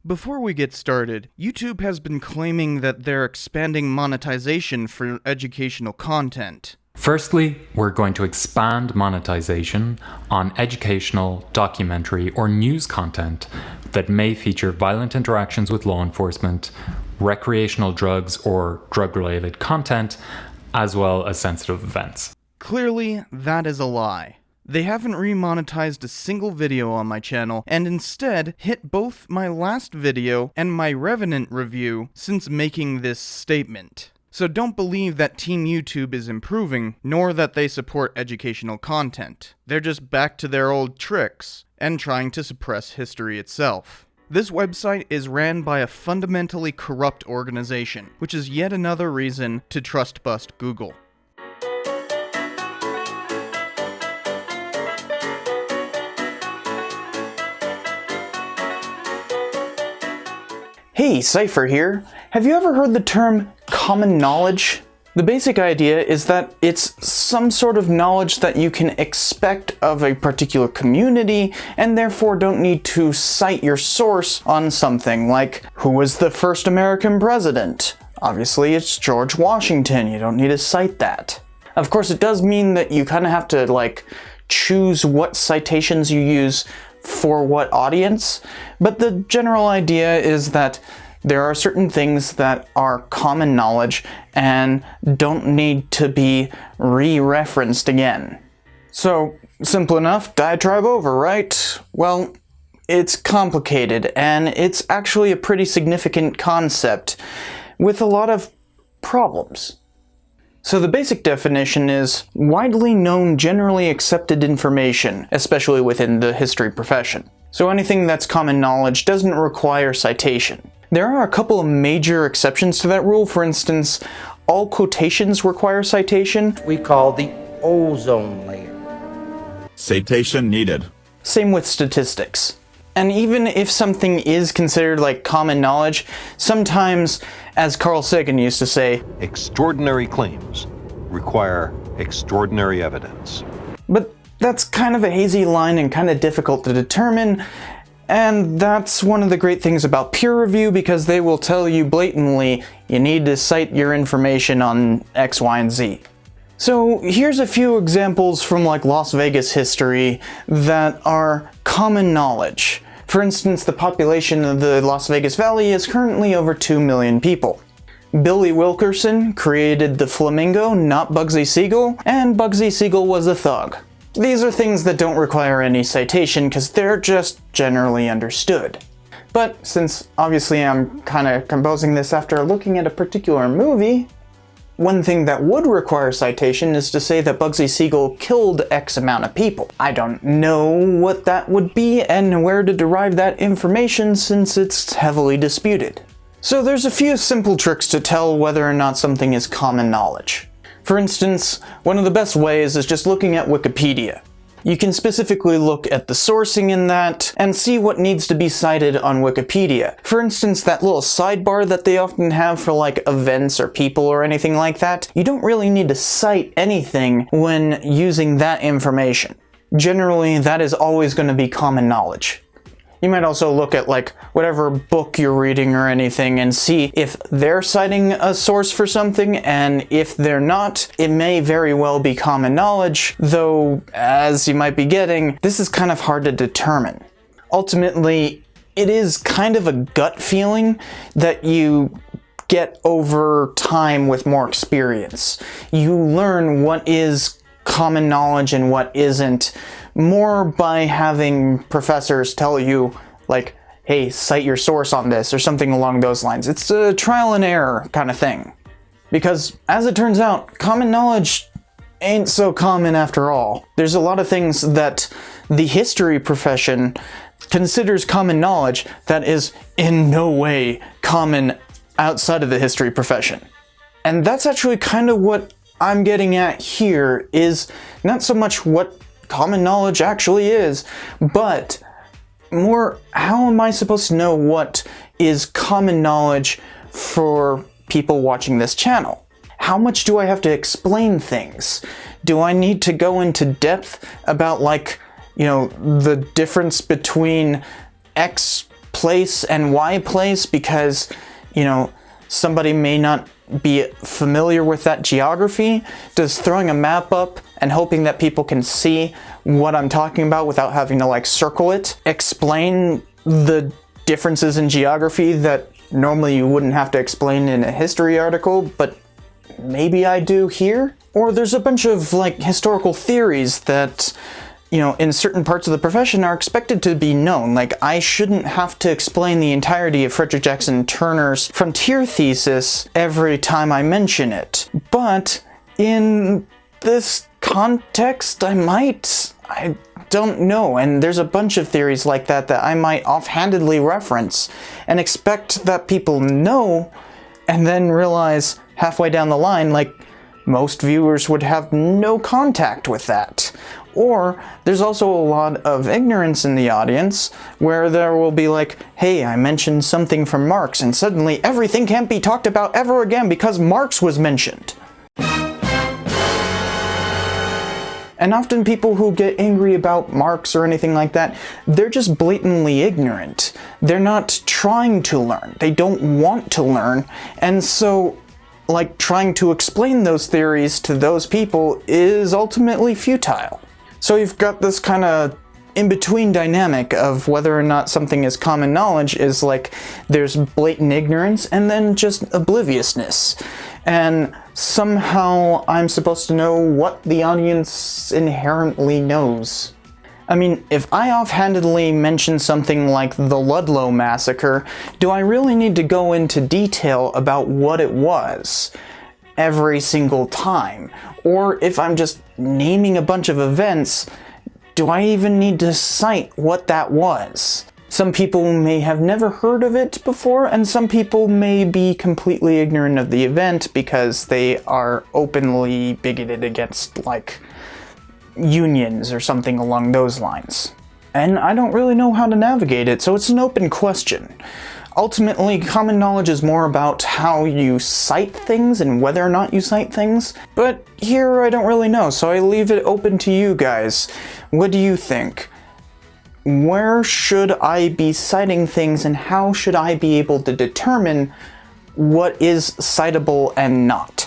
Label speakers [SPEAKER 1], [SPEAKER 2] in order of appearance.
[SPEAKER 1] Before we get started, YouTube has been claiming that they're expanding monetization for educational content.
[SPEAKER 2] Firstly, we're going to expand monetization on educational, documentary, or news content that may feature violent interactions with law enforcement, recreational drugs or drug-related content, as well as sensitive events.
[SPEAKER 1] Clearly, that is a lie. They haven't remonetized a single video on my channel, and instead hit both my last video and my Revenant review since making this statement. So don't believe that Team YouTube is improving, nor that they support educational content. They're just back to their old tricks, and trying to suppress history itself. This website is ran by a fundamentally corrupt organization, which is yet another reason to trust-bust Google.
[SPEAKER 3] Hey, Cypher here. Have you ever heard the term common knowledge? The basic idea is that it's some sort of knowledge that you can expect of a particular community and therefore don't need to cite your source on something like, who was the first American president? Obviously it's George Washington, you don't need to cite that. Of course it does mean that you kind of have to choose what citations you use for what audience, but the general idea is that there are certain things that are common knowledge and don't need to be re-referenced again. So, simple enough, diatribe over, right? Well, it's complicated, and it's actually a pretty significant concept with a lot of problems. So the basic definition is widely known, generally accepted information, especially within the history profession. So anything that's common knowledge doesn't require citation. There are a couple of major exceptions to that rule. For instance, all quotations require citation.
[SPEAKER 4] We call the ozone layer.
[SPEAKER 5] Citation needed.
[SPEAKER 3] Same with statistics. And even if something is considered common knowledge, sometimes, as Carl Sagan used to say,
[SPEAKER 6] extraordinary claims require extraordinary evidence.
[SPEAKER 3] But that's kind of a hazy line and kind of difficult to determine, and that's one of the great things about peer review, because they will tell you blatantly you need to cite your information on X, Y, and Z. So here's a few examples from Las Vegas history that are common knowledge. For instance, the population of the Las Vegas Valley is currently over 2 million people. Billy Wilkerson created the flamingo, not Bugsy Siegel, and Bugsy Siegel was a thug. These are things that don't require any citation because they're just generally understood. But since obviously I'm kind of composing this after looking at a particular movie, one thing that would require citation is to say that Bugsy Siegel killed X amount of people. I don't know what that would be and where to derive that information since it's heavily disputed. So there's a few simple tricks to tell whether or not something is common knowledge. For instance, one of the best ways is just looking at Wikipedia. You can specifically look at the sourcing in that and see what needs to be cited on Wikipedia. For instance, that little sidebar that they often have for events or people or anything like that, you don't really need to cite anything when using that information. Generally, that is always going to be common knowledge. You might also look at whatever book you're reading or anything and see if they're citing a source for something, and if they're not, it may very well be common knowledge, though as you might be getting, this is kind of hard to determine. Ultimately, it is kind of a gut feeling that you get over time with more experience. You learn what is common knowledge and what isn't, more by having professors tell you, hey, cite your source on this, or something along those lines. It's a trial and error kind of thing. Because, as it turns out, common knowledge ain't so common after all. There's a lot of things that the history profession considers common knowledge that is in no way common outside of the history profession. And that's actually kind of what I'm getting at here, is not so much what common knowledge actually is, but more, how am I supposed to know what is common knowledge for people watching this channel? How much do I have to explain things? Do I need to go into depth about the difference between X place and why place because, you know, somebody may not be familiar with that geography? Does throwing a map up and hoping that people can see what I'm talking about without having to like circle it explain the differences in geography that normally you wouldn't have to explain in a history article, but maybe I do here? Or there's a bunch of like historical theories that, you know, in certain parts of the profession are expected to be known. Like, I shouldn't have to explain the entirety of Frederick Jackson Turner's Frontier thesis every time I mention it. But in this context, I don't know. And there's a bunch of theories like that that I might offhandedly reference and expect that people know, and then realize halfway down the line, like, most viewers would have no contact with that. Or there's also a lot of ignorance in the audience where there will be like, hey, I mentioned something from Marx, and suddenly everything can't be talked about ever again because Marx was mentioned. And often people who get angry about Marx or anything like that, they're just blatantly ignorant. They're not trying to learn. They don't want to learn. And so, like, trying to explain those theories to those people is ultimately futile. So you've got this kind of in-between dynamic of whether or not something is common knowledge is like there's blatant ignorance and then just obliviousness. And somehow I'm supposed to know what the audience inherently knows. I mean, if I offhandedly mention something like the Ludlow massacre, do I really need to go into detail about what it was every single time? Or if I'm just naming a bunch of events, do I even need to cite what that was? Some people may have never heard of it before, and some people may be completely ignorant of the event because they are openly bigoted against, like, unions or something along those lines. And I don't really know how to navigate it, so it's an open question. Ultimately, common knowledge is more about how you cite things and whether or not you cite things, but here I don't really know, so I leave it open to you guys. What do you think? Where should I be citing things, and how should I be able to determine what is citable and not?